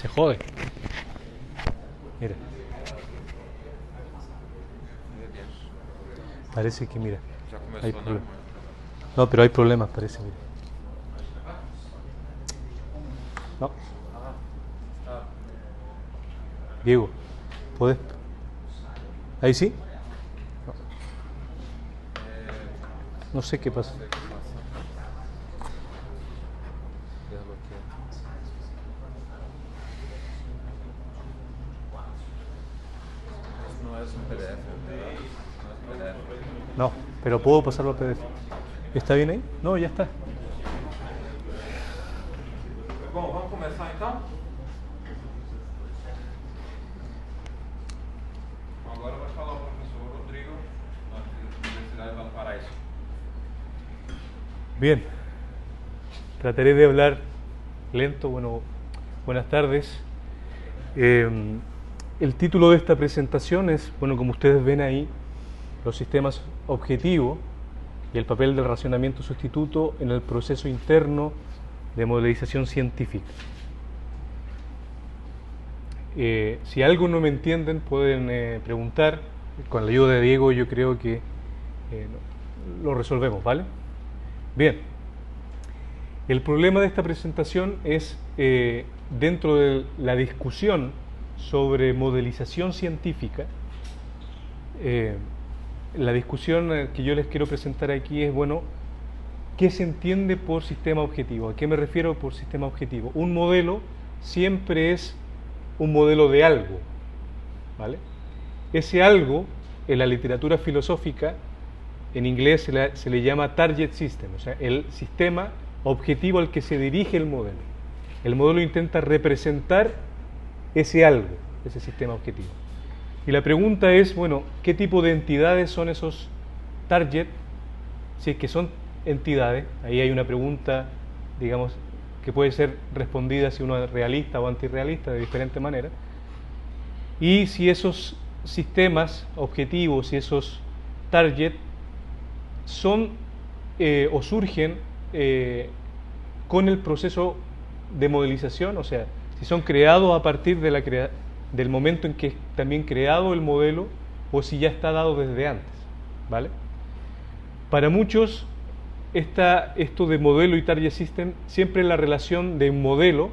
Se jode. Mira. Parece que, mira, hay problemas. No, pero hay problemas, parece, mira. No. Diego, ¿podés? ¿Ahí sí? No sé qué pasa. No, pero puedo pasarlo a PDF. ¿Está bien ahí? No, ya está. Bom, vamos começar então? Agora vai falar o professor Rodrigo, da Universidade de Valparaíso. Bien, trataré de hablar lento. Bueno, buenas tardes. El título de esta presentación es, bueno, como ustedes ven ahí, los sistemas objetivos y el papel del racionamiento sustituto en el proceso interno de modelización científica. Si algo no me entienden pueden preguntar. Con la ayuda de Diego yo creo que lo resolvemos, ¿vale? Bien, el problema de esta presentación es dentro de la discusión sobre modelización científica. La discusión que yo les quiero presentar aquí es, bueno, ¿qué se entiende por sistema objetivo? ¿A qué me refiero por sistema objetivo? Un modelo siempre es un modelo de algo, ¿vale? Ese algo, en la literatura filosófica, en inglés se le llama target system, o sea, el sistema objetivo al que se dirige el modelo. El modelo intenta representar ese algo, ese sistema objetivo. Y la pregunta es, bueno, ¿qué tipo de entidades son esos target? Si es que son entidades, ahí hay una pregunta, digamos, que puede ser respondida si uno es realista o antirrealista de diferente manera. Y si esos sistemas objetivos, si esos target son o surgen con el proceso de modelización, o sea, si son creados a partir de del momento en que es también creado el modelo o si ya está dado desde antes, ¿vale? Para muchos esto de modelo y target system siempre es la relación de modelo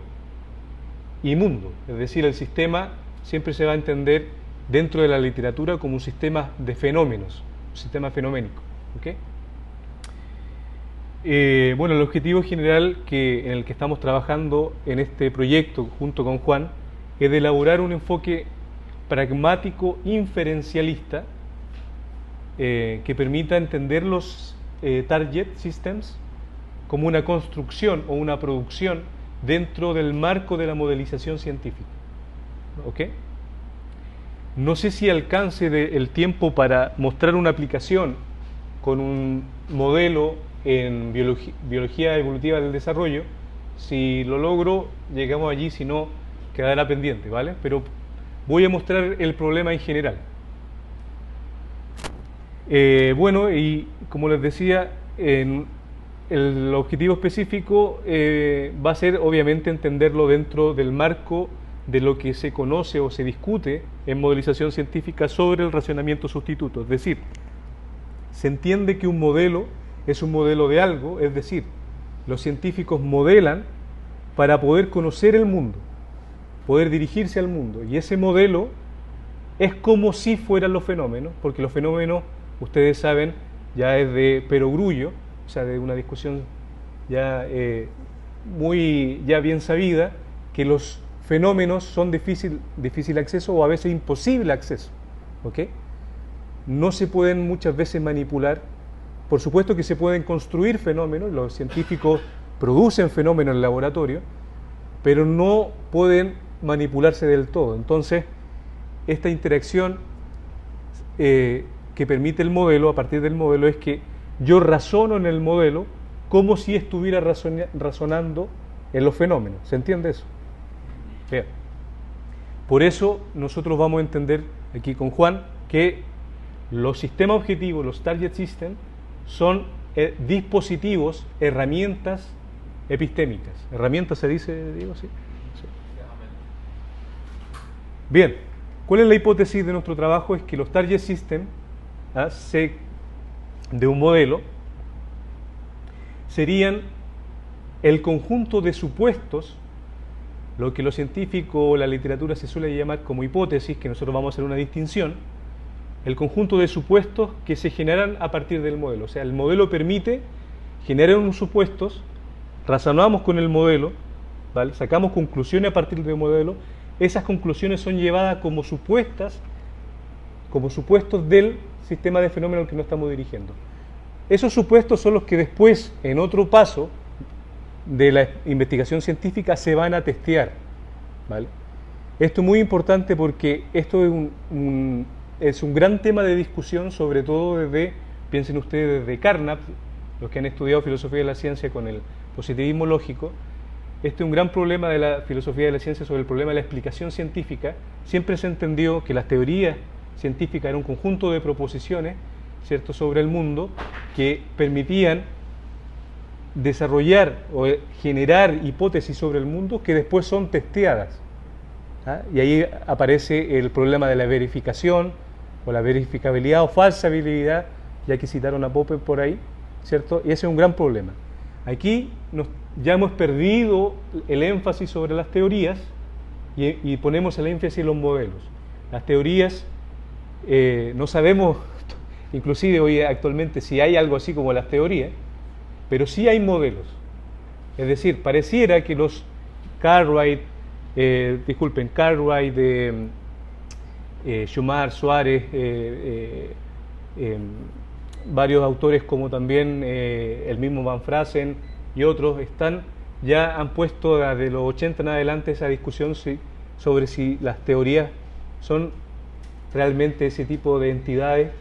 y mundo, es decir, el sistema siempre se va a entender dentro de la literatura como un sistema de fenómenos, un sistema fenoménico, ¿ok? Bueno, el objetivo general en el que estamos trabajando en este proyecto junto con Juan es de elaborar un enfoque pragmático inferencialista que permita entender los target systems como una construcción o una producción dentro del marco de la modelización científica. ¿Ok? No sé si alcance el tiempo para mostrar una aplicación con un modelo en biología evolutiva del desarrollo. Si lo logro, llegamos allí, si no, quedará pendiente, ¿vale? Pero voy a mostrar el problema en general. Bueno, y como les decía, el objetivo específico va a ser obviamente entenderlo dentro del marco de lo que se conoce o se discute en modelización científica sobre el racionamiento sustituto. Es decir, se entiende que un modelo es un modelo de algo, es decir, los científicos modelan para poder conocer el mundo, poder dirigirse al mundo, y ese modelo es como si fueran los fenómenos, porque los fenómenos, ustedes saben, ya es de perogrullo, o sea, de una discusión ya muy ya bien sabida, que los fenómenos son difícil acceso o a veces imposible acceso, ¿ok? No se pueden muchas veces manipular. Por supuesto que se pueden construir fenómenos, los científicos producen fenómenos en el laboratorio, pero no pueden manipularse del todo. Entonces, esta interacción que permite el modelo, a partir del modelo, es que yo razono en el modelo como si estuviera razonando en los fenómenos. ¿Se entiende eso? Bien. Por eso nosotros vamos a entender aquí con Juan que los sistemas objetivos, los target systems, son dispositivos, herramientas epistémicas. ¿Herramientas se dice, Diego? Sí. Bien, ¿cuál es la hipótesis de nuestro trabajo? Es que los target system de un modelo serían el conjunto de supuestos, lo que los científicos o la literatura se suele llamar como hipótesis, que nosotros vamos a hacer una distinción, el conjunto de supuestos que se generan a partir del modelo. O sea, el modelo permite generar unos supuestos, razonamos con el modelo, ¿vale? Sacamos conclusiones a partir del modelo, esas conclusiones son llevadas como supuestos del sistema de fenómenos al que nos estamos dirigiendo. Esos supuestos son los que después, en otro paso de la investigación científica, se van a testear, ¿vale? Esto es muy importante porque esto es un gran tema de discusión, sobre todo piensen ustedes, desde Carnap, los que han estudiado filosofía de la ciencia con el positivismo lógico. Este es un gran problema de la filosofía de la ciencia sobre el problema de la explicación científica. Siempre se entendió que las teorías científicas eran un conjunto de proposiciones, ¿cierto?, sobre el mundo que permitían desarrollar o generar hipótesis sobre el mundo que después son testeadas. Y ahí aparece el problema de la verificación o la verificabilidad o falsabilidad, ya que citaron a Popper por ahí, ¿cierto? Y ese es un gran problema. Aquí ya hemos perdido el énfasis sobre las teorías y ponemos el énfasis en los modelos. Las teorías, no sabemos, inclusive hoy actualmente, si hay algo así como las teorías, pero sí hay modelos. Es decir, pareciera que los Cartwright, Schumacher, Suárez, varios autores como también el mismo Van Fraassen y otros han puesto desde los 80 en adelante esa discusión sobre si las teorías son realmente ese tipo de entidades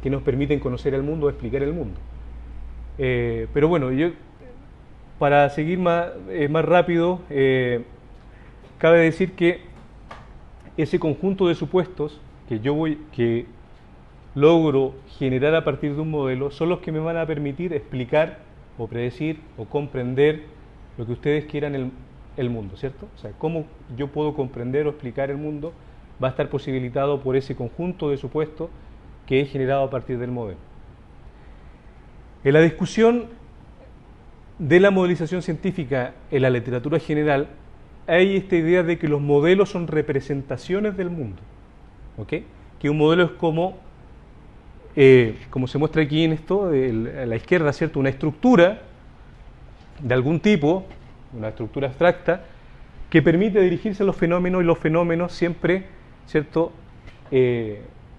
que nos permiten conocer el mundo o explicar el mundo. Pero bueno, para seguir más rápido, cabe decir que ese conjunto de supuestos que logro generar a partir de un modelo son los que me van a permitir explicar o predecir o comprender lo que ustedes quieran el mundo, ¿cierto? O sea, cómo yo puedo comprender o explicar el mundo va a estar posibilitado por ese conjunto de supuestos que he generado a partir del modelo. En la discusión de la modelización científica en la literatura general hay esta idea de que los modelos son representaciones del mundo, ¿ok? Que un modelo es como se muestra aquí en esto, a la izquierda, ¿cierto? Una estructura de algún tipo, una estructura abstracta, que permite dirigirse a los fenómenos, y los fenómenos siempre, ¿cierto?,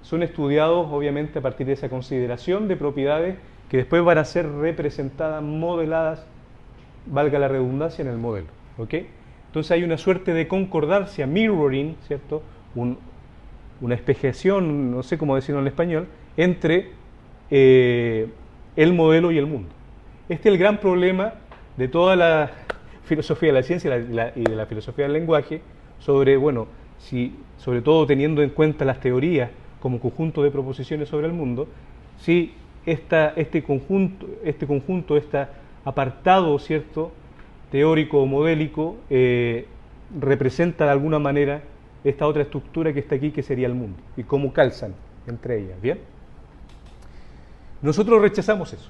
son estudiados obviamente a partir de esa consideración de propiedades que después van a ser representadas, modeladas, valga la redundancia, en el modelo, ¿ok? Entonces hay una suerte de concordancia, mirroring, ¿cierto?, una espejeación, no sé cómo decirlo en español, entre el modelo y el mundo. Este es el gran problema de toda la filosofía de la ciencia y de la filosofía del lenguaje, sobre todo teniendo en cuenta las teorías como conjunto de proposiciones sobre el mundo, si este conjunto, este apartado, ¿cierto?, teórico o modélico, representa de alguna manera esta otra estructura que está aquí, que sería el mundo, y cómo calzan entre ellas, ¿bien? Nosotros rechazamos eso,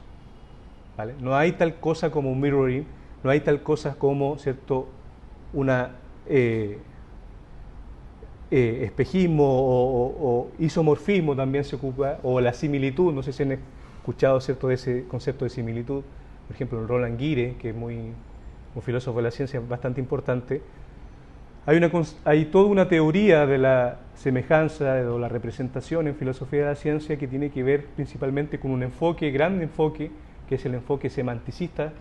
¿vale? No hay tal cosa como un mirroring, no hay tal cosa como, ¿cierto?, una espejismo o isomorfismo también se ocupa, o la similitud. No sé si han escuchado, ¿cierto?, de ese concepto de similitud, por ejemplo, en Roland Guire, que es un filósofo de la ciencia bastante importante. Hay toda una teoría de la semejanza o la representación en filosofía de la ciencia que tiene que ver principalmente con un gran enfoque, que es el enfoque semanticista,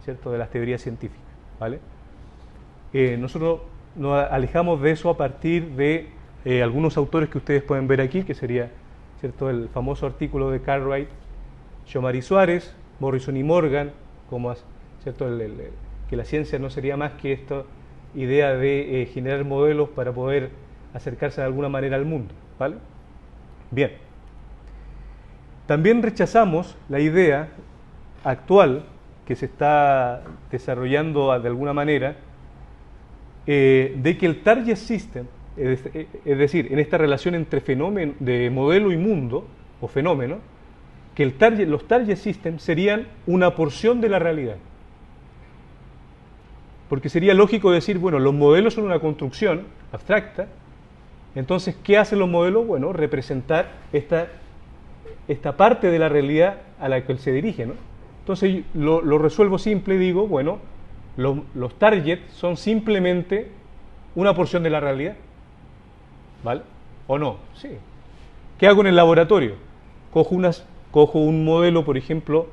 ¿cierto?, de las teorías científicas, ¿vale? Nosotros nos alejamos de eso a partir de algunos autores que ustedes pueden ver aquí, que sería, ¿cierto?, el famoso artículo de Cartwright, Schumacher y Suárez, Morrison y Morgan, ¿cierto?, que la ciencia no sería más que esta idea de generar modelos para poder acercarse de alguna manera al mundo, ¿vale? Bien. También rechazamos la idea actual que se está desarrollando de alguna manera de que el target system Es decir, en esta relación entre fenómeno, de modelo y mundo, o fenómeno, que los target systems serían una porción de la realidad. Porque sería lógico decir, bueno, los modelos son una construcción abstracta, entonces, ¿qué hacen los modelos? Bueno, representar esta parte de la realidad a la que se dirige, ¿no? Entonces, lo resuelvo simple y digo, bueno, los targets son simplemente una porción de la realidad, ¿vale? ¿O no? Sí. ¿Qué hago en el laboratorio? Cojo un modelo, por ejemplo,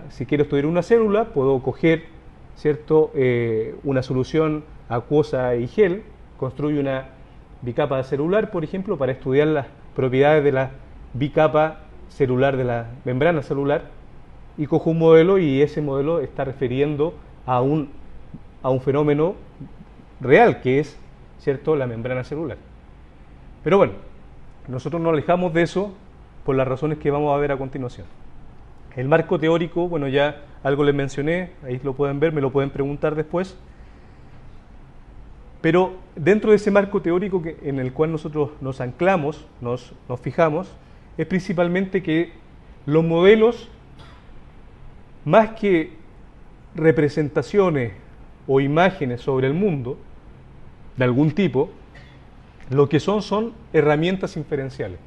si quiero estudiar una célula, puedo coger, ¿cierto?, una solución acuosa y gel, construyo una bicapa celular, por ejemplo, para estudiar las propiedades de la bicapa celular de la membrana celular, y cojo un modelo y ese modelo está refiriendo a un fenómeno real, que es, ¿cierto?, la membrana celular. Pero bueno, nosotros nos alejamos de eso por las razones que vamos a ver a continuación. El marco teórico, bueno, ya algo les mencioné, ahí lo pueden ver, me lo pueden preguntar después. Pero dentro de ese marco teórico en el cual nosotros nos anclamos, nos fijamos, es principalmente que los modelos, más que representaciones o imágenes sobre el mundo, de algún tipo, lo que son herramientas inferenciales.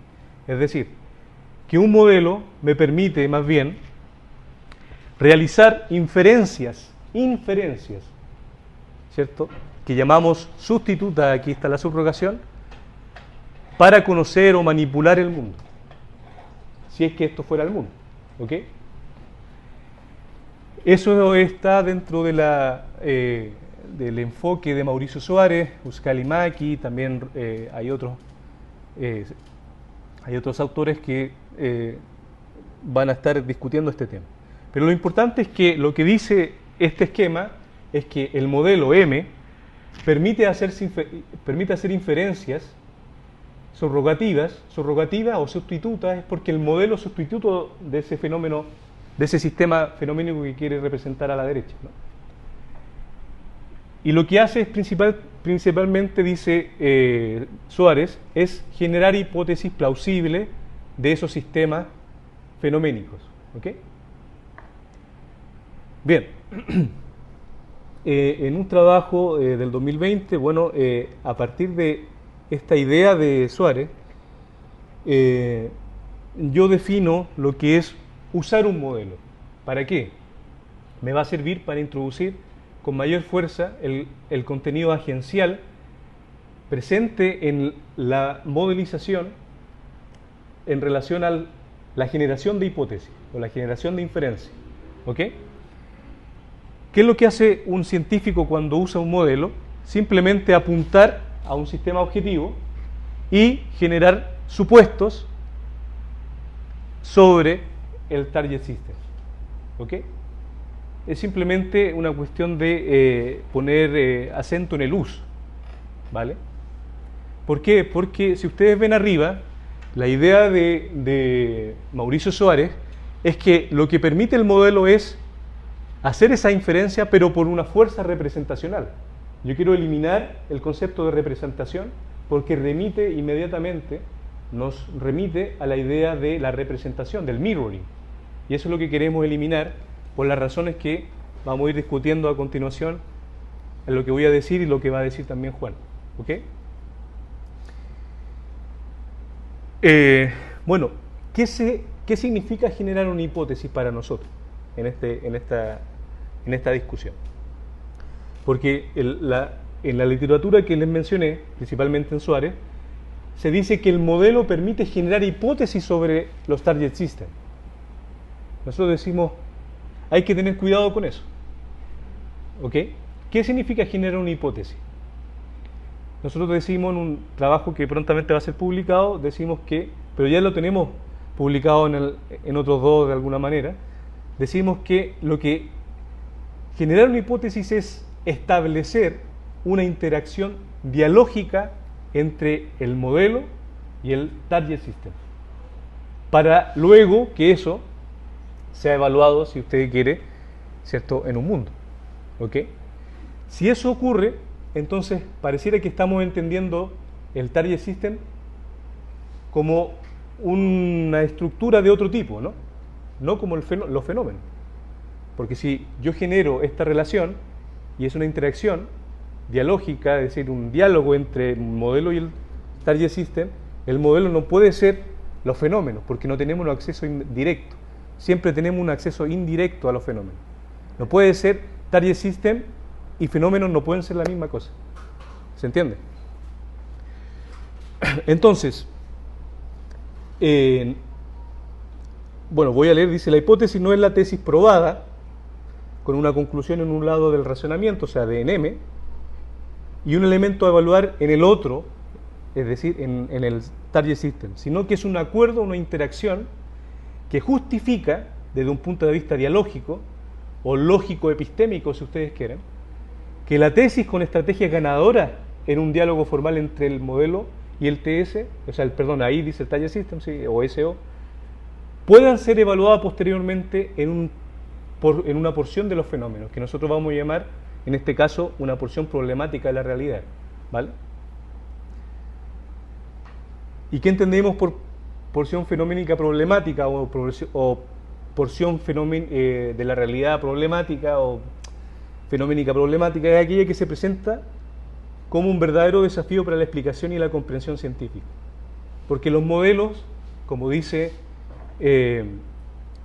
Es decir, que un modelo me permite más bien realizar inferencias, ¿cierto?, que llamamos sustituta, aquí está la subrogación, para conocer o manipular el mundo, si es que esto fuera el mundo, ¿ok? Eso está dentro de del enfoque de Mauricio Soares, Ucayali-Maki, también hay otros autores que van a estar discutiendo este tema. Pero lo importante es que lo que dice este esquema es que el modelo M permite hacer inferencias subrogativas o sustitutas, es porque el modelo sustituto de ese fenómeno, de ese sistema fenoménico que quiere representar a la derecha, ¿no? Y lo que hace es principalmente, dice Soares, es generar hipótesis plausibles de esos sistemas fenoménicos, ¿ok? Bien. En un trabajo del 2020, bueno, a partir de esta idea de Soares, yo defino lo que es usar un modelo. ¿Para qué? Me va a servir para introducir con mayor fuerza el contenido agencial presente en la modelización en relación a la generación de hipótesis o la generación de inferencia, ¿ok? ¿Qué es lo que hace un científico cuando usa un modelo? Simplemente apuntar a un sistema objetivo y generar supuestos sobre el target system, ¿ok? Es simplemente una cuestión de poner acento en el uso, ¿vale? ¿Por qué? Porque si ustedes ven arriba, la idea de Mauricio Soares es que lo que permite el modelo es hacer esa inferencia, pero por una fuerza representacional. Yo quiero eliminar el concepto de representación porque nos remite a la idea de la representación, del mirroring. Y eso es lo que queremos eliminar por las razones que vamos a ir discutiendo a continuación en lo que voy a decir y lo que va a decir también Juan. ¿Ok? Bueno, ¿qué significa generar una hipótesis para nosotros en esta discusión? Porque en la literatura que les mencioné, principalmente en Soares, se dice que el modelo permite generar hipótesis sobre los target systems. Nosotros decimos, hay que tener cuidado con eso. ¿Ok? ¿Qué significa generar una hipótesis? Nosotros decimos en un trabajo que prontamente va a ser publicado, decimos que, pero ya lo tenemos publicado en otros dos de alguna manera, decimos que lo que generar una hipótesis es establecer una interacción dialógica entre el modelo y el target system, para luego que eso sea evaluado, si usted quiere, ¿cierto?, en un mundo. ¿Ok? Si eso ocurre, entonces pareciera que estamos entendiendo el target system como una estructura de otro tipo, ¿no? No como los fenómenos. Porque si yo genero esta relación y es una interacción dialógica, es decir, un diálogo entre el modelo y el target system, el modelo no puede ser los fenómenos, porque no tenemos un acceso directo. Siempre tenemos un acceso indirecto a los fenómenos. No puede ser target system y fenómenos, no pueden ser la misma cosa. ¿Se entiende? Entonces, bueno, voy a leer, dice, la hipótesis no es la tesis probada, con una conclusión en un lado del razonamiento, o sea, de en M, y un elemento a evaluar en el otro, es decir, en el target system, sino que es un acuerdo, una interacción que justifica, desde un punto de vista dialógico, o lógico-epistémico, si ustedes quieren, que la tesis con estrategias ganadoras en un diálogo formal entre el modelo y el TS, o sea, perdón, ahí dice el target system, sí, o SO, puedan ser evaluadas posteriormente en una porción de los fenómenos, que nosotros vamos a llamar, en este caso, una porción problemática de la realidad, ¿vale? ¿Y qué entendemos por porción fenoménica problemática o porción de la realidad problemática o fenoménica problemática? Es aquella que se presenta como un verdadero desafío para la explicación y la comprensión científica. Porque los modelos, como dice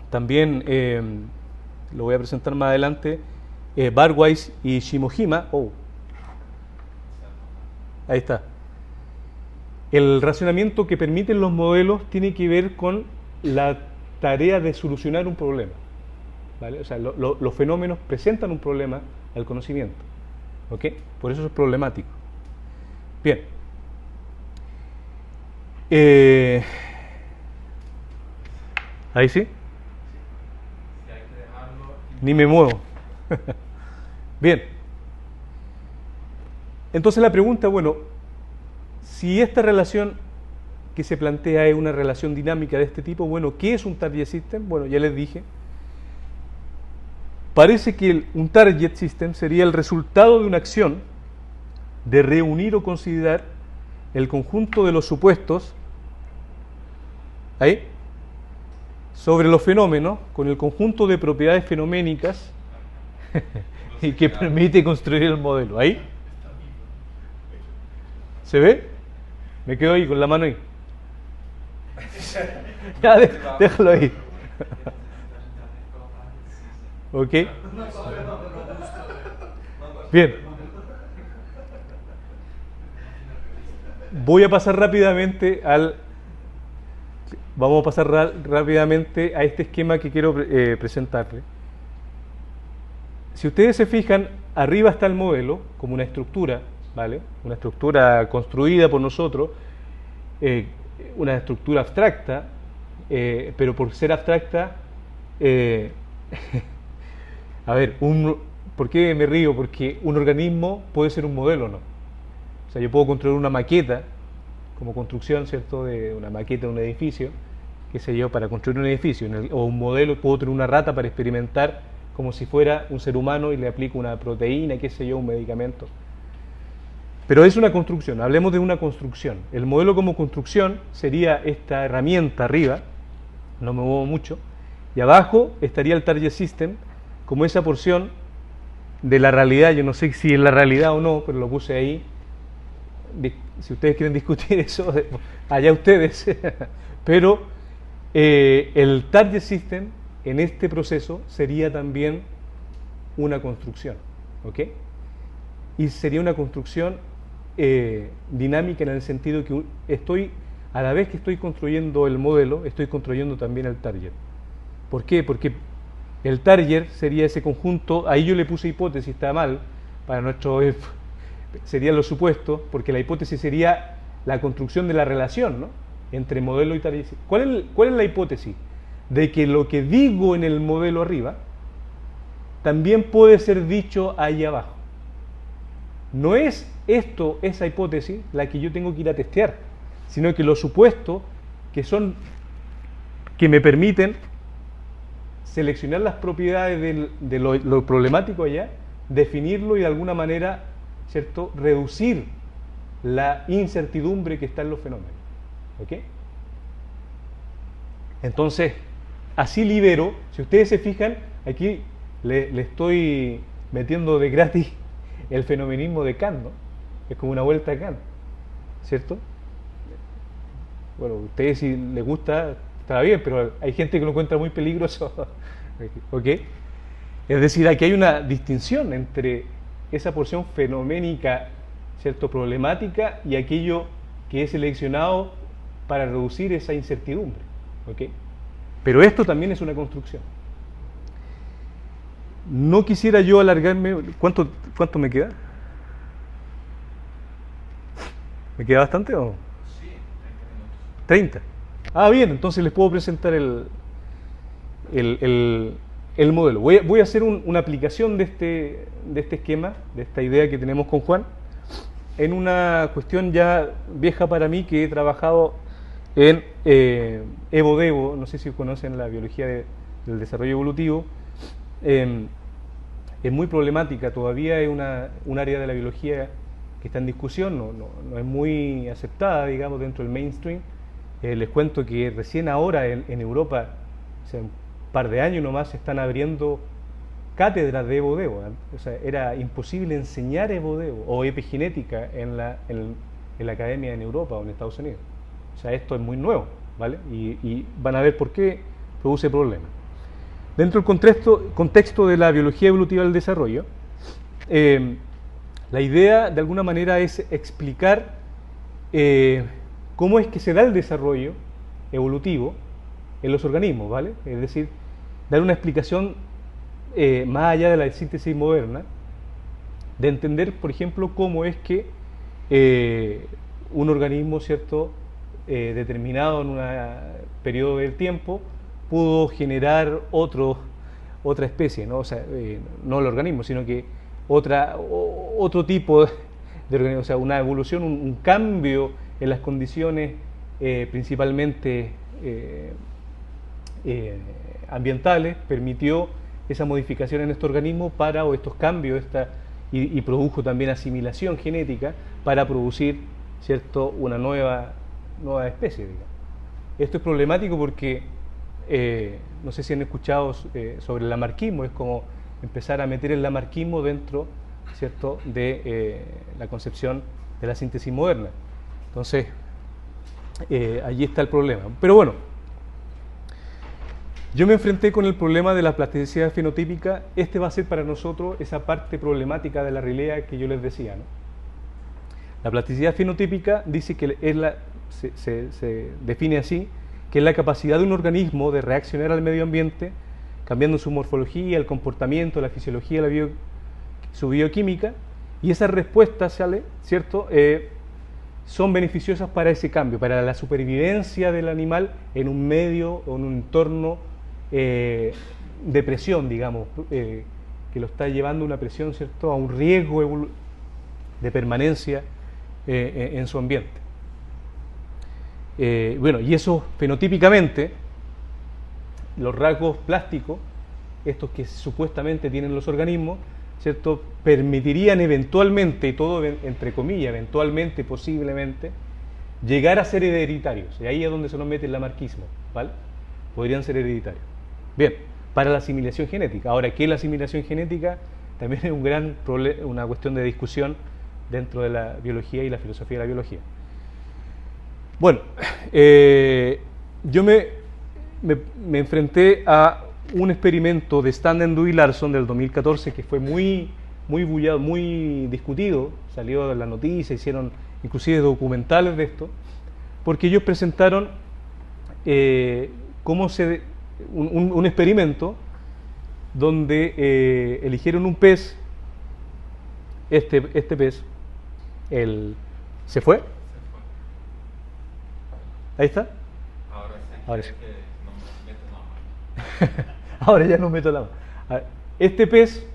también, lo voy a presentar más adelante, Barwise y Shimohima, ahí está. El racionamiento que permiten los modelos tiene que ver con la tarea de solucionar un problema, ¿vale? O sea, los fenómenos presentan un problema al conocimiento, ¿ok? Por eso es problemático. Bien. ¿Ahí sí? Ni me muevo. Bien. Entonces la pregunta, bueno, si esta relación que se plantea es una relación dinámica de este tipo, bueno, ¿qué es un target system? Bueno, ya les dije. Parece que un target system sería el resultado de una acción de reunir o considerar el conjunto de los supuestos ahí sobre los fenómenos con el conjunto de propiedades fenoménicas y que permite construir el modelo. ¿Ahí? ¿Se ve? Me quedo ahí con la mano ahí. Ya, déjalo ahí. ¿Ok? Bien. Voy a pasar rápidamente Vamos a pasar rápidamente a este esquema que quiero presentarle. Si ustedes se fijan, arriba está el modelo como una estructura, ¿vale? Una estructura construida por nosotros, una estructura abstracta, pero por ser abstracta, a ver, ¿por qué me río? Porque un organismo puede ser un modelo, ¿no? O sea, yo puedo construir una maqueta como construcción, ¿cierto? De una maqueta de un edificio, qué sé yo, para construir un edificio, o un modelo, puedo tener una rata para experimentar como si fuera un ser humano y le aplico una proteína, qué sé yo, un medicamento. Pero es una construcción, hablemos de una construcción. El modelo como construcción sería esta herramienta arriba, no me muevo mucho, y abajo estaría el target system como esa porción de la realidad. Yo no sé si es la realidad o no, pero lo puse ahí. Si ustedes quieren discutir eso, allá ustedes. Pero el target system en este proceso sería también una construcción, ¿ok? Y sería una construcción dinámica en el sentido que a la vez que estoy construyendo el modelo, estoy construyendo también el target. ¿Por qué? Porque el target sería ese conjunto, ahí yo le puse hipótesis, está mal, para nuestro serían los supuestos, porque la hipótesis sería la construcción de la relación, ¿no? Entre modelo y target. ¿Cuál es la hipótesis? De que lo que digo en el modelo arriba también puede ser dicho ahí abajo. No es esa hipótesis la que yo tengo que ir a testear, sino que los supuestos que me permiten seleccionar las propiedades de lo problemático allá, definirlo y de alguna manera ¿cierto?, reducir la incertidumbre que está en los fenómenos. ¿Ok? Entonces, así libero, si ustedes se fijan, aquí le estoy metiendo de gratis el fenomenismo de Kant, ¿no? Es como una vuelta a Kant, ¿cierto? Bueno, a ustedes si les gusta, está bien, pero hay gente que lo encuentra muy peligroso. ¿Ok? Es decir, aquí hay una distinción entre esa porción fenoménica, ¿cierto?, problemática, y aquello que es seleccionado para reducir esa incertidumbre. ¿Ok? Pero esto también es una construcción. No quisiera yo alargarme. ¿Cuánto me queda? ¿Me queda bastante o? Sí, 30. Ah, bien, entonces les puedo presentar el modelo. Voy a hacer una aplicación de este esquema, de esta idea que tenemos con Juan, en una cuestión ya vieja para mí que he trabajado en Evo-Devo. No sé si conocen la biología del desarrollo evolutivo. Es muy problemática, todavía es un área de la biología que está en discusión, no es muy aceptada, digamos, dentro del mainstream. Les cuento que recién ahora en Europa, o sea, un par de años nomás, se están abriendo cátedras de Evo-Devo. O sea, era imposible enseñar Evo-Devo o epigenética en la academia en Europa o en Estados Unidos. O sea, esto es muy nuevo, ¿vale? Y van a ver por qué produce problemas. Dentro del contexto de la biología evolutiva del desarrollo, la idea de alguna manera es explicar cómo es que se da el desarrollo evolutivo en los organismos, ¿vale? Es decir, dar una explicación más allá de la síntesis moderna, de entender, por ejemplo, cómo es que un organismo, ¿cierto?, determinado en un periodo del tiempo, pudo generar otra especie, ¿no? O sea, no el organismo, sino que otro tipo de organismo, o sea, una evolución, un cambio en las condiciones principalmente ambientales permitió esa modificación en este organismo o estos cambios y produjo también asimilación genética para producir, ¿cierto?, una nueva especie, digamos. Esto es problemático porque no sé si han escuchado sobre el lamarquismo. Es como empezar a meter el lamarquismo dentro, ¿cierto?, de la concepción de la síntesis moderna. Entonces, allí está el problema. Pero bueno, yo me enfrenté con el problema de la plasticidad fenotípica. Este va a ser para nosotros esa parte problemática de la Riley que yo les decía, ¿no? La plasticidad fenotípica dice que se define así, que es la capacidad de un organismo de reaccionar al medio ambiente, cambiando su morfología, el comportamiento, la fisiología, su bioquímica, y esas respuestas, ¿cierto?, son beneficiosas para ese cambio, para la supervivencia del animal en un medio o en un entorno de presión, digamos, que lo está llevando una presión, ¿cierto?, a un riesgo de permanencia en su ambiente. Bueno, y eso fenotípicamente, los rasgos plásticos, estos que supuestamente tienen los organismos, ¿cierto?, permitirían eventualmente, y todo entre comillas, eventualmente, posiblemente, llegar a ser hereditarios. Y ahí es donde se nos mete el lamarquismo, ¿vale? Podrían ser hereditarios. Bien, para la asimilación genética. Ahora, ¿qué es la asimilación genética? También es una cuestión de discusión dentro de la biología y la filosofía de la biología. Bueno, yo me enfrenté a un experimento de Standen y Larson del 2014 que fue muy bullado, muy discutido, salió en la noticia, hicieron inclusive documentales de esto, porque ellos presentaron un experimento donde eligieron un pez, este pez, ¿se fue? Ahí está. Ahora sí. Que no me meto nada. Ahora ya no meto la mano. Este pez,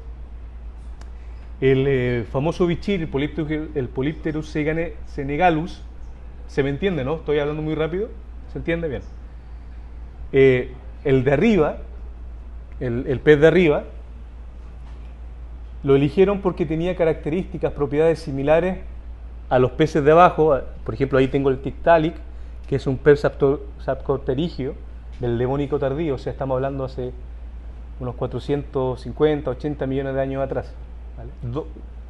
el famoso bichir, el Polypterus senegalus, se me entiende, ¿no? Estoy hablando muy rápido, ¿se entiende bien? El de arriba, el pez de arriba, Lo eligieron porque tenía características, propiedades similares a los peces de abajo. Por ejemplo, ahí tengo el Tiktaalik, que es un pez sapcopterigio del Devónico tardío, o sea, estamos hablando hace unos 450, 80 millones de años atrás. ¿Vale?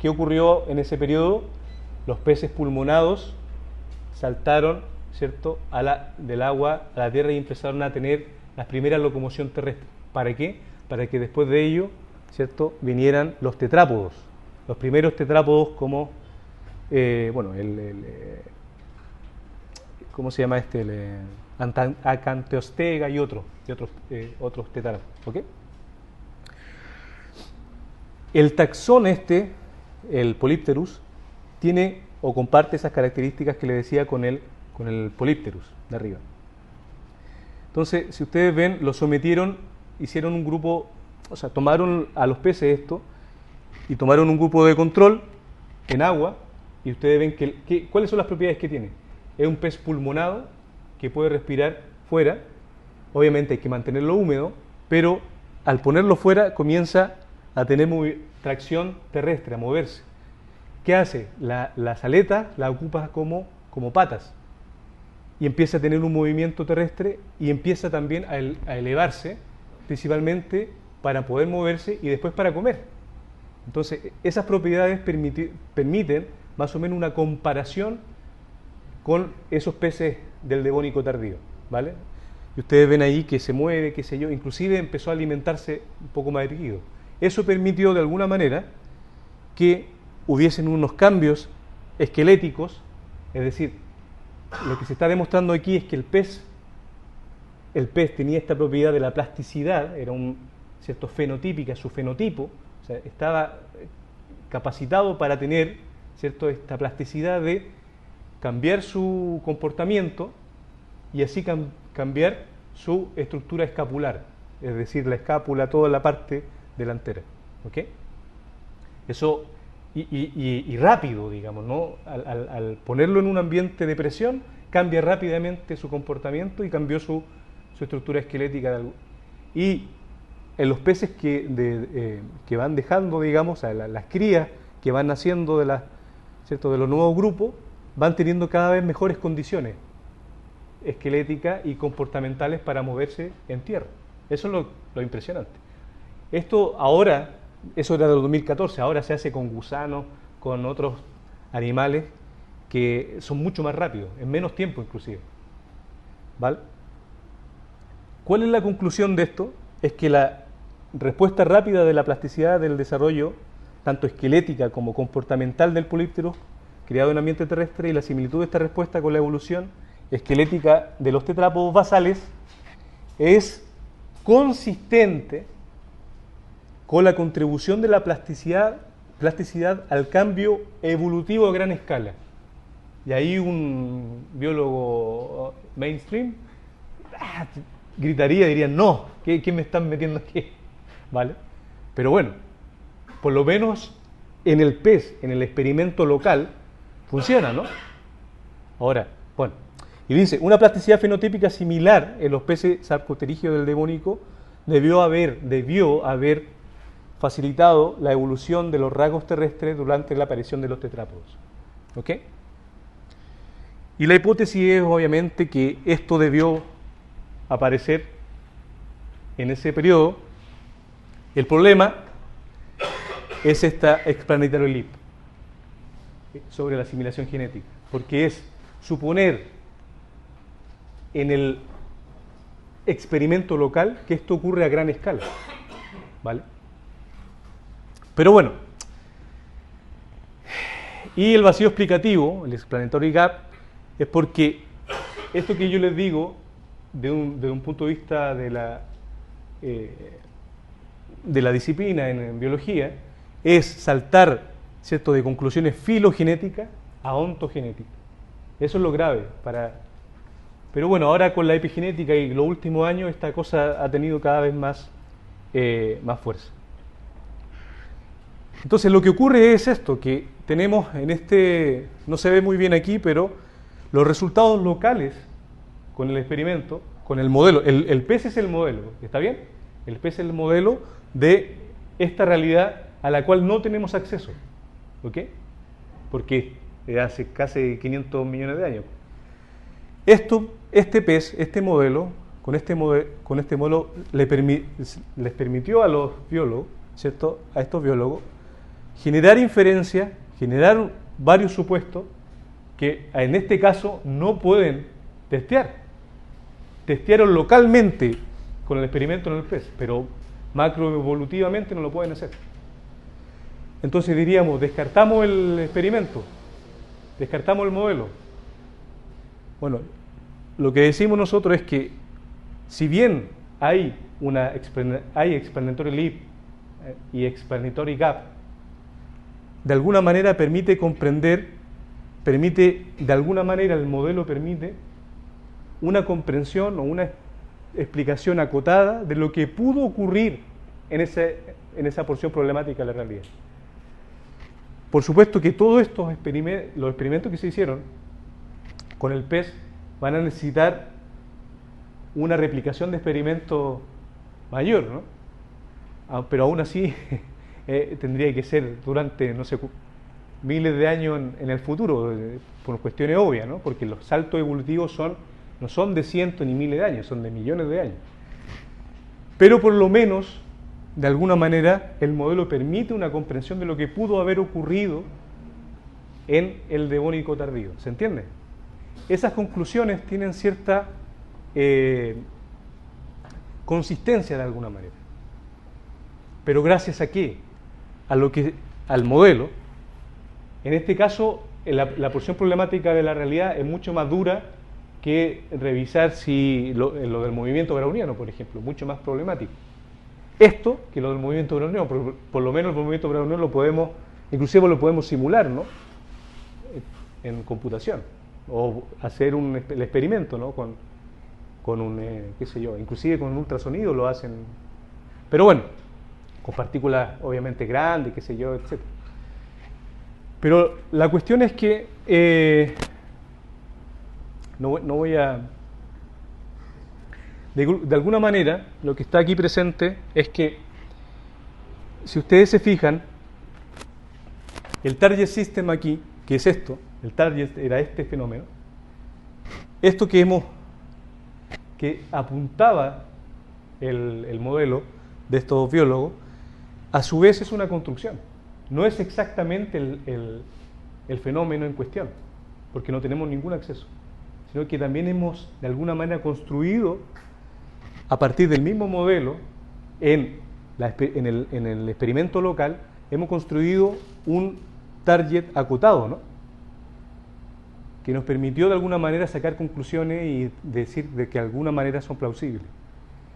¿Qué ocurrió en ese periodo? Los peces pulmonados saltaron, ¿cierto?, del agua a la tierra y empezaron a tener la primera locomoción terrestre. ¿Para qué? Para que después de ello, ¿cierto?, vinieran los tetrápodos. Los primeros tetrápodos como, ¿cómo se llama este? Acanteostega y otros tetrápodos. ¿Ok? El taxón el Polypterus, tiene o comparte esas características que le decía con el Polypterus de arriba. Entonces, si ustedes ven, lo sometieron, hicieron un grupo, o sea, tomaron a los peces y tomaron un grupo de control en agua, y ustedes ven ¿cuáles son las propiedades que tiene? Es un pez pulmonado que puede respirar fuera, obviamente hay que mantenerlo húmedo, pero al ponerlo fuera comienza a tener tracción terrestre, a moverse. ¿Qué hace? Las aletas las ocupa como patas y empieza a tener un movimiento terrestre y empieza también a elevarse, principalmente para poder moverse y después para comer. Entonces, esas propiedades permiten más o menos una comparación con esos peces del Devónico tardío, ¿vale? Y ustedes ven ahí que se mueve, qué sé yo, inclusive empezó a alimentarse un poco más erguido. Eso permitió de alguna manera que hubiesen unos cambios esqueléticos, es decir, lo que se está demostrando aquí es que el pez tenía esta propiedad de la plasticidad, era cierto fenotípica, su fenotipo, o sea, estaba capacitado para tener, ¿cierto?, esta plasticidad de cambiar su comportamiento y así cambiar su estructura escapular, es decir, la escápula, toda la parte delantera. ¿Ok? Eso, y rápido, digamos, ¿no? Al ponerlo en un ambiente de presión, cambia rápidamente su comportamiento y cambió su estructura esquelética. Y en los peces que van dejando, digamos, las crías que van naciendo ¿cierto?, de los nuevos grupos, van teniendo cada vez mejores condiciones esqueléticas y comportamentales para moverse en tierra. Eso es lo impresionante. Esto ahora, eso era del 2014, ahora se hace con gusanos, con otros animales que son mucho más rápidos, en menos tiempo inclusive. ¿Vale? ¿Cuál es la conclusión de esto? Es que la respuesta rápida de la plasticidad del desarrollo, tanto esquelética como comportamental del Polypterus, criado en ambiente terrestre, y la similitud de esta respuesta con la evolución esquelética de los tetrápodos basales es consistente con la contribución de la plasticidad al cambio evolutivo a gran escala. Y ahí un biólogo mainstream gritaría, diría, no, ¿qué me están metiendo aquí? ¿Vale? Pero bueno, por lo menos en el pez, en el experimento local, funciona, ¿no? Ahora, bueno, y dice, una plasticidad fenotípica similar en los peces sarcopterígeos del Devónico debió haber facilitado la evolución de los rasgos terrestres durante la aparición de los tetrápodos. ¿Ok? Y la hipótesis es obviamente que esto debió aparecer en ese periodo. El problema es esta explanatory leap sobre la asimilación genética, porque es suponer en el experimento local que esto ocurre a gran escala, ¿vale? Pero bueno, y el vacío explicativo, el explanatory gap, es porque esto que yo les digo de un punto de vista de la disciplina en biología es saltar, ¿cierto?, de conclusiones filogenéticas a ontogenéticas. Eso es lo grave. Pero bueno, ahora con la epigenética y los últimos años esta cosa ha tenido cada vez más fuerza. Entonces lo que ocurre es esto, que tenemos no se ve muy bien aquí, pero los resultados locales con el experimento, con el modelo, el pez es el modelo, ¿está bien? El pez es el modelo de esta realidad a la cual no tenemos acceso. ¿Ok? Porque hace casi 500 millones de años. Este pez, este modelo, con este modelo les permitió a los biólogos, ¿cierto? A estos biólogos, generar inferencias, generar varios supuestos que en este caso no pueden testear. Testearon localmente con el experimento en el pez, pero macroevolutivamente no lo pueden hacer. Entonces diríamos, descartamos el experimento, descartamos el modelo. Bueno, lo que decimos nosotros es que si bien hay explanatory leap y explanatory gap, de alguna manera permite comprender, de alguna manera el modelo permite una comprensión o una explicación acotada de lo que pudo ocurrir en esa porción problemática de la realidad. Por supuesto que todos los experimentos que se hicieron con el pez van a necesitar una replicación de experimentos mayor, ¿no? Pero aún así tendría que ser durante, no sé, miles de años en el futuro, por cuestiones obvias, ¿no? Porque los saltos evolutivos no son de cientos ni miles de años, son de millones de años. Pero por lo menos, de alguna manera, el modelo permite una comprensión de lo que pudo haber ocurrido en el Devónico tardío. ¿Se entiende? Esas conclusiones tienen cierta consistencia de alguna manera. Pero gracias a qué? Al modelo. En este caso, la porción problemática de la realidad es mucho más dura que revisar si lo del movimiento browniano, por ejemplo, mucho más problemático. Esto que lo del movimiento browniano, por lo menos el movimiento browniano inclusive lo podemos simular, ¿no? En computación, o hacer el experimento, ¿no? Con un, qué sé yo, inclusive con un ultrasonido lo hacen, pero bueno, con partículas obviamente grandes, qué sé yo, etc. Pero la cuestión es que no voy a... De alguna manera, lo que está aquí presente es que, si ustedes se fijan, el target system aquí, que es esto, el target era este fenómeno, esto que apuntaba el modelo de estos biólogos, a su vez es una construcción. No es exactamente el fenómeno en cuestión, porque no tenemos ningún acceso, sino que también hemos de alguna manera construido a partir del mismo modelo en el experimento local, hemos construido un target acotado, ¿no? Que nos permitió de alguna manera sacar conclusiones y decir de que de alguna manera son plausibles.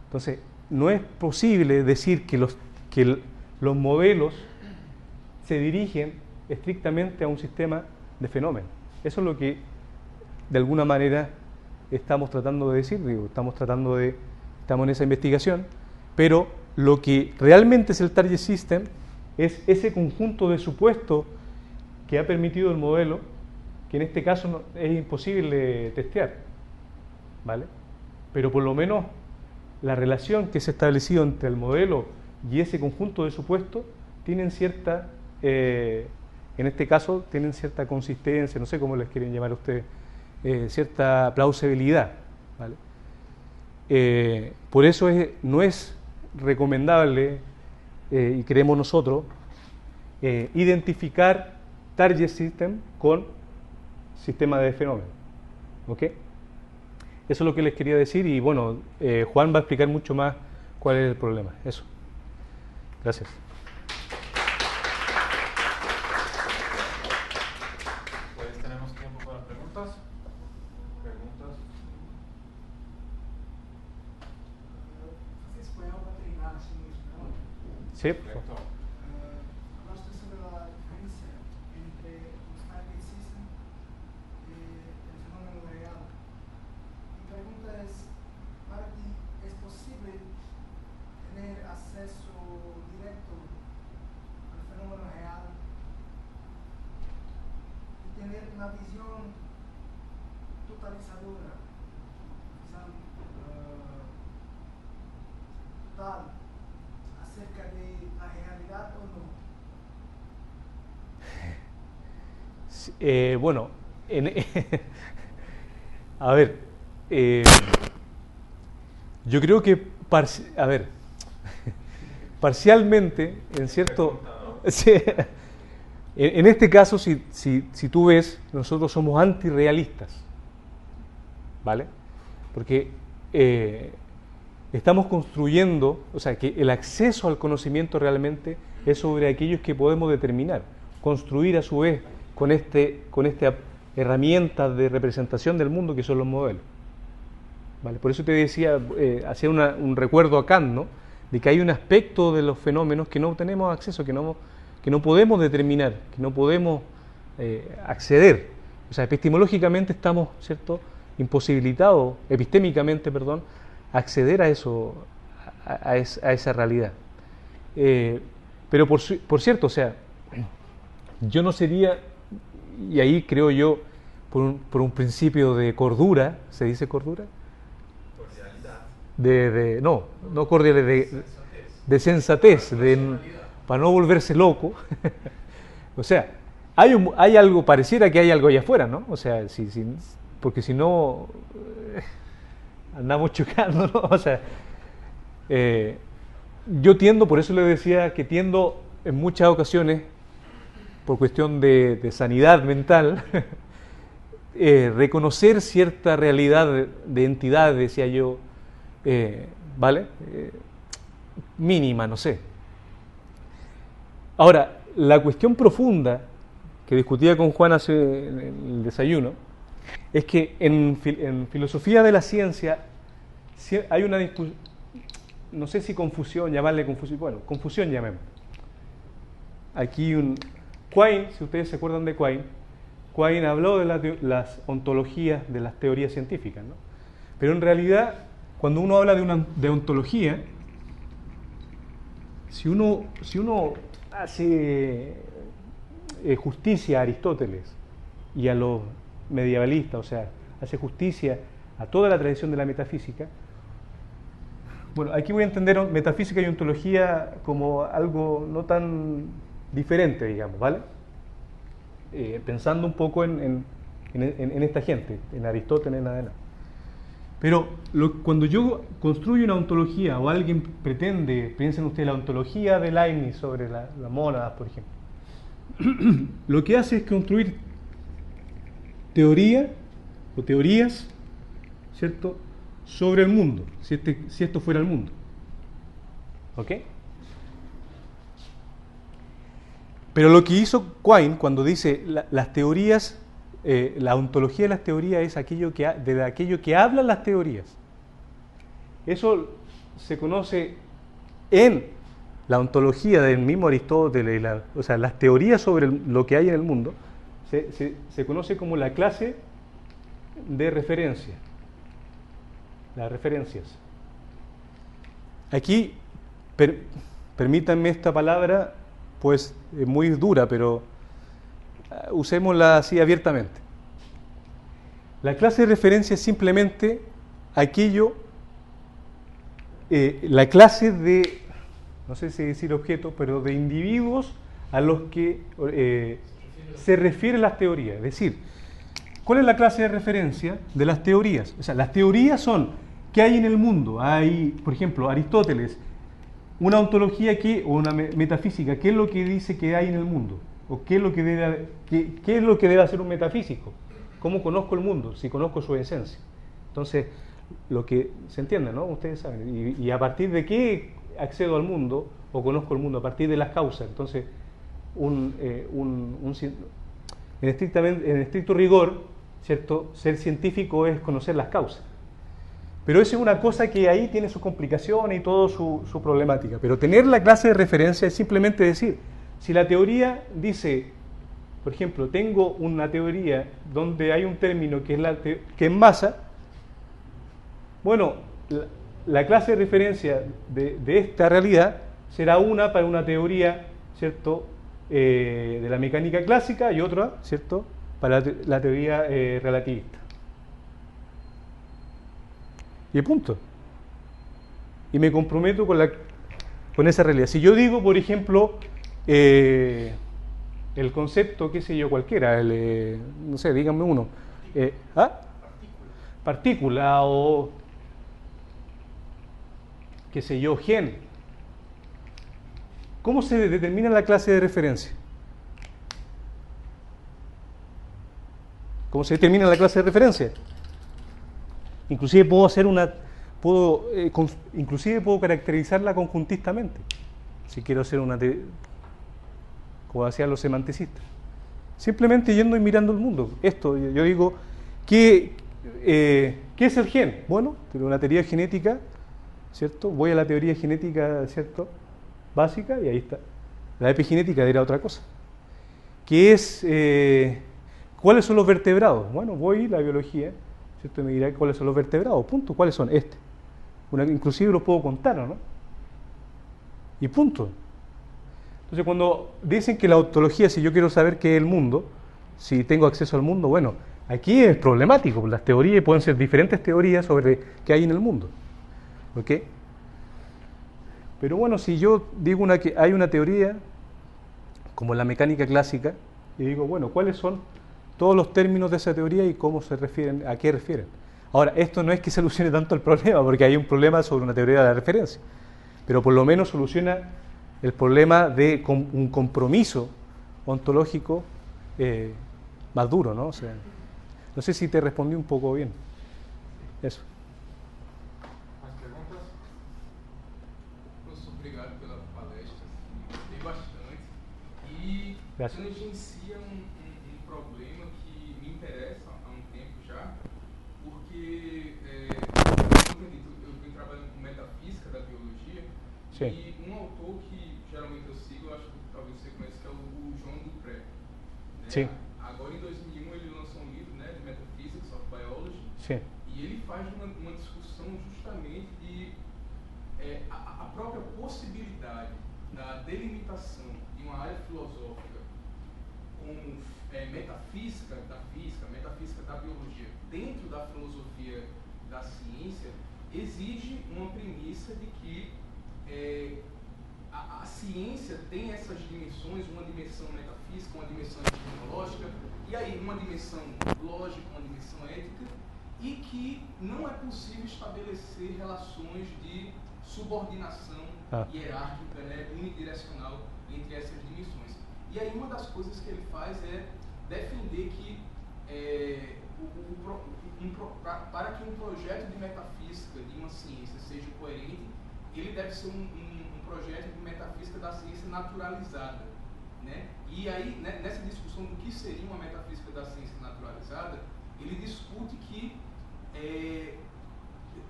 Entonces, no es posible decir que los modelos se dirigen estrictamente a un sistema de fenómenos. Eso es lo que de alguna manera estamos tratando de decir, estamos en esa investigación, pero lo que realmente es el target system es ese conjunto de supuestos que ha permitido el modelo, que en este caso es imposible testear, ¿vale? Pero por lo menos la relación que se ha establecido entre el modelo y ese conjunto de supuestos tienen cierta, en este caso, tienen cierta consistencia, no sé cómo les quieren llamar a ustedes, cierta plausibilidad, ¿vale? Por eso no es recomendable, y creemos nosotros, identificar target system con sistema de fenómenos. ¿Ok? Eso es lo que les quería decir y bueno, Juan va a explicar mucho más cuál es el problema. Eso. Gracias. Pues tenemos tiempo para preguntas. Sí. Hablaste sobre la diferencia entre los target system y el fenómeno real. Mi pregunta es, ¿para ti es posible tener acceso directo al fenómeno real y tener una visión totalizadora, total, acerca de la realidad o no? Bueno, en- a ver, eh, yo creo que, a ver, parcialmente, en cierto... Sí, en este caso, si tú ves, nosotros somos antirrealistas, ¿vale? Porque estamos construyendo, o sea, que el acceso al conocimiento realmente es sobre aquellos que podemos determinar, construir a su vez con esta herramienta de representación del mundo que son los modelos. ¿Vale? Por eso te decía, hacía un recuerdo a Kant, ¿no? De que hay un aspecto de los fenómenos que no tenemos acceso, que no podemos determinar, que no podemos acceder. O sea, epistemológicamente estamos, ¿cierto?, imposibilitados, epistémicamente, perdón, a acceder a eso, a esa realidad. Pero por cierto, o sea, yo no sería, y ahí creo yo, por un principio de cordura, ¿se dice cordura? No cordialidad, de sensatez, para no volverse loco. O sea, hay algo, pareciera que hay algo allá afuera, ¿no? O sea, porque si no, andamos chocando, ¿no? O sea, yo tiendo, por eso le decía que tiendo en muchas ocasiones, por cuestión de sanidad mental, reconocer cierta realidad de entidad, decía yo, ¿vale? Mínima, no sé. Ahora, la cuestión profunda que discutía con Juan hace en el desayuno es que en filosofía de la ciencia hay una discusión, no sé si confusión, llamarle confusión, bueno, confusión llamemos. Aquí Quine, si ustedes se acuerdan de Quine habló de las ontologías de las teorías científicas, ¿no? Pero en realidad, cuando uno habla de ontología, si uno hace justicia a Aristóteles y a los medievalistas, o sea, hace justicia a toda la tradición de la metafísica, bueno, aquí voy a entender metafísica y ontología como algo no tan diferente, digamos, ¿vale? Pensando un poco en esta gente, en Aristóteles, nada de nada. Pero cuando yo construyo una ontología o alguien pretende, piensen ustedes la ontología de Leibniz sobre la mónadas, por ejemplo, lo que hace es construir teoría o teorías, ¿cierto?, sobre el mundo, si esto fuera el mundo. ¿Ok? Pero lo que hizo Quine cuando dice las teorías, la ontología de las teorías es de aquello que hablan las teorías. Eso se conoce en la ontología del mismo Aristóteles, o sea, las teorías sobre lo que hay en el mundo, se conoce como la clase de referencia. Las referencias. Aquí, permítanme esta palabra, pues muy dura, pero usémosla así abiertamente. La clase de referencia es simplemente aquello, la clase de, no sé si decir objeto, pero de individuos a los que se refieren las teorías. Es decir, ¿cuál es la clase de referencia de las teorías? O sea, las teorías son ¿qué hay en el mundo? Hay, por ejemplo, Aristóteles, una ontología o una metafísica, ¿qué es lo que dice que hay en el mundo? ¿O qué es lo que debe hacer un metafísico? ¿Cómo conozco el mundo? Si conozco su esencia. Entonces, lo que se entiende, ¿no? Ustedes saben. Y a partir de qué accedo al mundo o conozco el mundo, a partir de las causas. Entonces, en estricto rigor, ¿cierto?, ser científico es conocer las causas. Pero eso es una cosa que ahí tiene sus complicaciones y toda su problemática. Pero tener la clase de referencia es simplemente decir, si la teoría dice, por ejemplo, tengo una teoría donde hay un término que es masa, bueno, la clase de referencia de esta realidad será una para una teoría, ¿cierto?, de la mecánica clásica y otra, ¿cierto?, para la teoría relativista. Y punto. Y me comprometo con esa realidad. Si yo digo, por ejemplo, El concepto, qué sé yo, cualquiera, no sé, díganme uno. ¿Ah? Partícula o, qué sé yo, gen. ¿Cómo se determina la clase de referencia? ¿Cómo se determina la clase de referencia? Inclusive inclusive puedo caracterizarla conjuntistamente, si quiero hacer como hacían los semanticistas. Simplemente yendo y mirando el mundo. Esto, yo digo, ¿qué es el gen? Bueno, tengo una teoría genética, ¿cierto? Voy a la teoría genética, ¿cierto? Básica, y ahí está. La epigenética dirá otra cosa. ¿Qué es, cuáles son los vertebrados? Bueno, voy a la biología, ¿cierto? Y me dirá cuáles son los vertebrados, punto. ¿Cuáles son? Inclusive los puedo contar, ¿no? Y punto. Entonces, cuando dicen que la ontología, si yo quiero saber qué es el mundo, si tengo acceso al mundo, bueno, aquí es problemático. Las teorías pueden ser diferentes teorías sobre qué hay en el mundo. ¿Ok? Pero bueno, si yo digo que hay una teoría, como la mecánica clásica, y digo, bueno, ¿cuáles son todos los términos de esa teoría y cómo se refieren, a qué refieren? Ahora, esto no es que solucione tanto el problema, porque hay un problema sobre una teoría de la referencia, pero por lo menos soluciona el problema de un compromiso ontológico más duro, ¿no? O sea, no sé si te respondí un poco bien. Eso. Mais perguntas? Professor, obrigado pela palestra. Gostei bastante. E Graças. tangencia um problema que me interessa há um tempo já, porque, como eu venho trabalhando com metafísica da biologia, Sim. e um autor que geralmente eu sigo, eu acho que talvez você conheça, que é o João Dupré. Né? Sim. Agora, em 2001, ele lançou um livro, né, de Metaphysics of Biology, Sim. e ele faz uma discussão justamente de a própria possibilidade da delimitação de uma área filosófica como metafísica da física, metafísica da biologia, dentro da filosofia da ciência, exige uma premissa de que a ciência tem essas dimensões, uma dimensão metafísica, uma dimensão epistemológica, e aí uma dimensão lógica, uma dimensão ética, e que não é possível estabelecer relações de subordinação hierárquica, né, unidirecional entre essas dimensões. E aí uma das coisas que ele faz é defender que para que um projeto de metafísica de uma ciência seja coerente, ele deve ser um projeto de metafísica da ciência naturalizada, né? E aí, né, nessa discussão do que seria uma metafísica da ciência naturalizada, ele discute que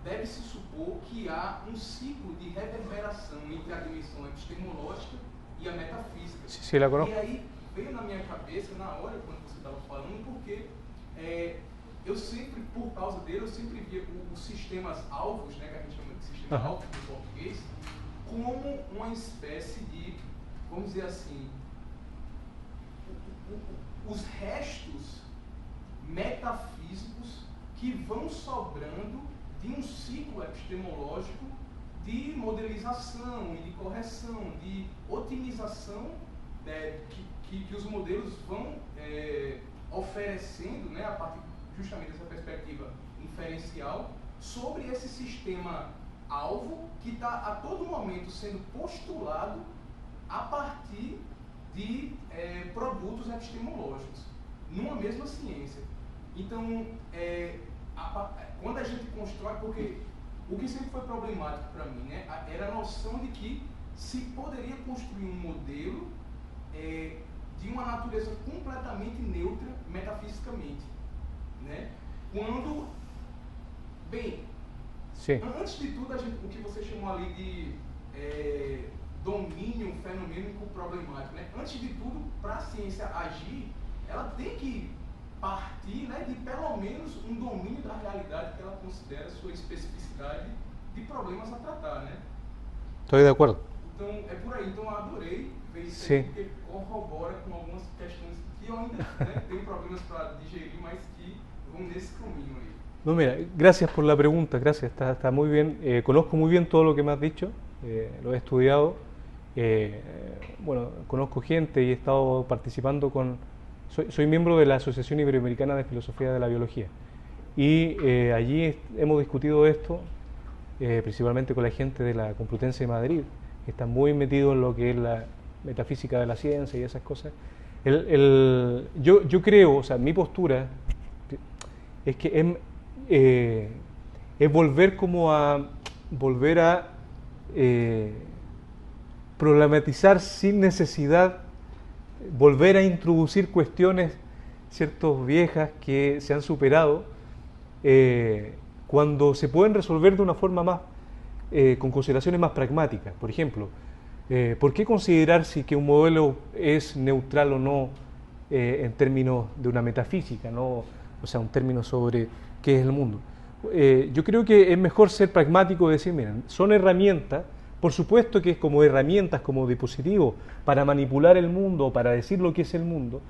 deve-se supor que há um ciclo de reverberação entre a dimensão epistemológica e a metafísica. Sí, la conozco. E aí veio na minha cabeça, na hora, quando você estava falando, porque eu sempre, por causa dele, eu sempre via os sistemas alvos, né, que a gente chama de sistema alvo em português, como uma espécie de, vamos dizer assim, os restos metafísicos que vão sobrando de um ciclo epistemológico de modelização e de correção, de otimização que os modelos vão oferecendo, né, a partir justamente dessa perspectiva inferencial, sobre esse sistema alvo que está a todo momento sendo postulado a partir de produtos epistemológicos, numa mesma ciência. Então, quando a gente constrói, porque o que sempre foi problemático para mim, né, era a noção de que se poderia construir um modelo de uma natureza completamente neutra metafisicamente, né? Quando, bem, Sim. Antes de tudo, o que você chamou ali de domínio fenomênico problemático, né? Antes de tudo, para a ciência agir, ela tem que partir, né, de pelo menos um domínio da realidade que ela considera sua especificidade de problemas a tratar, né? Estou de acordo. Então, é por aí. Então, eu adorei ver isso Sim. aí, porque corrobora com algumas questões que eu ainda, né, tenho problemas para digerir, mas que vão nesse caminho aí. No, mira, gracias por la pregunta, gracias, está muy bien. Conozco muy bien todo lo que me has dicho, lo he estudiado Bueno, conozco gente y he estado participando soy miembro de la Asociación Iberoamericana de Filosofía de la Biología. Y allí hemos discutido esto, principalmente con la gente de la Complutense de Madrid, que está muy metido en lo que es la metafísica de la ciencia y esas cosas. Yo creo, o sea, mi postura es que es volver a problematizar sin necesidad, volver a introducir cuestiones, ciertas viejas que se han superado, cuando se pueden resolver de una forma más, con consideraciones más pragmáticas. Por ejemplo, ¿por qué considerar si que un modelo es neutral o no en términos de una metafísica, ¿no? O sea, un término sobre qué es el mundo? Yo creo que es mejor ser pragmático y decir, miren, son herramientas, por supuesto que es como herramientas, como dispositivos para manipular el mundo, para decir lo que es el mundo,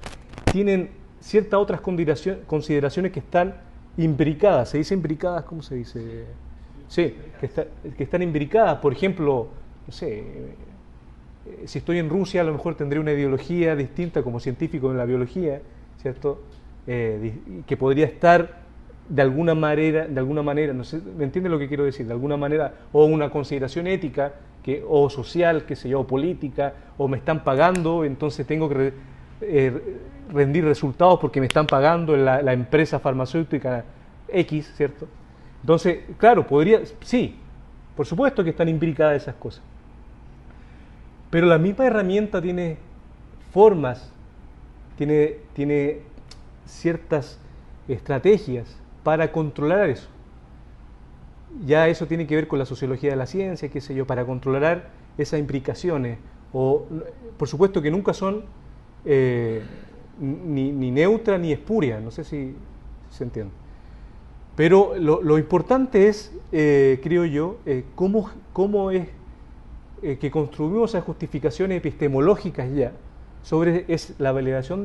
tienen ciertas otras consideraciones que están imbricadas. ¿Se dice imbricadas? ¿Cómo se dice? Sí, que están imbricadas. Por ejemplo, no sé, si estoy en Rusia, a lo mejor tendré una ideología distinta como científico en la biología, ¿cierto? Que podría estar de alguna manera, no sé, ¿me entiende lo que quiero decir? De alguna manera, o una consideración ética, o social, qué sé yo, o política, o me están pagando, entonces tengo que rendir resultados porque me están pagando la empresa farmacéutica X, ¿cierto? Entonces, claro, sí, por supuesto que están imbricadas esas cosas. Pero la misma herramienta tiene formas, tiene ciertas estrategias para controlar eso. Ya eso tiene que ver con la sociología de la ciencia, qué sé yo, para controlar esas implicaciones. Por supuesto que nunca son ni neutras ni espurias, no sé si se entiende. Pero lo importante es, creo yo, cómo es que construimos esas justificaciones epistemológicas ya sobre la validación